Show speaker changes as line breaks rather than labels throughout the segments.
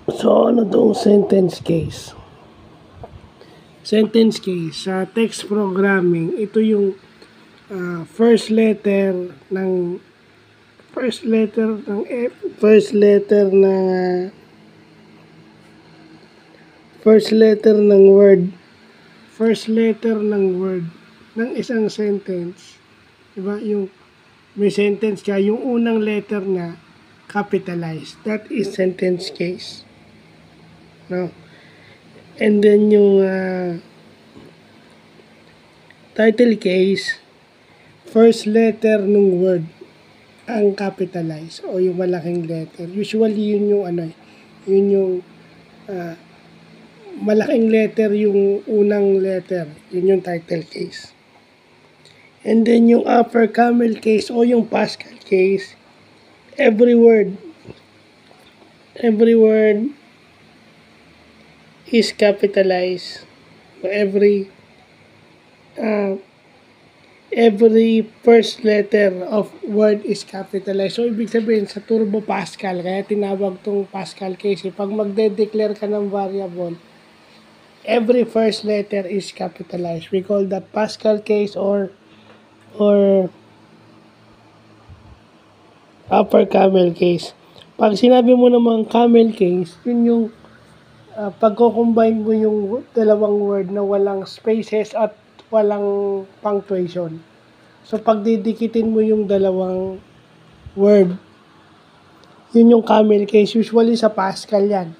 So, ano tong sentence case? Sentence case, sa text programming, ito yung first letter ng first letter ng first letter ng first letter ng word first letter ng word ng isang sentence. Diba? Yung may sentence ka, yung unang letter na capitalized. That is sentence case. No? And then yung title case, first letter ng word ang capitalized o yung malaking letter. Usually yun yung yun yung malaking letter yung unang letter. Yun yung title case. And then yung upper camel case o yung Pascal case, every word is capitalized. Every first letter of word is capitalized. So, ibig sabihin sa Turbo Pascal, kaya tinawag tong Pascal case. Pag magde-declare ka ng variable, every first letter is capitalized. We call that Pascal case or upper camel case. Pag sinabi mo namang camel case, yun yung pagko-combine mo yung dalawang word na walang spaces at walang punctuation. So, pag didikitin mo yung dalawang word, yun yung camel case. Usually sa Pascal yan.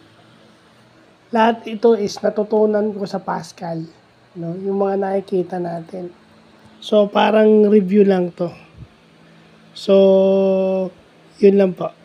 Lahat ito is natutunan ko sa Pascal. No? Yung mga nakikita natin. So, parang review lang to. So, yun lang po.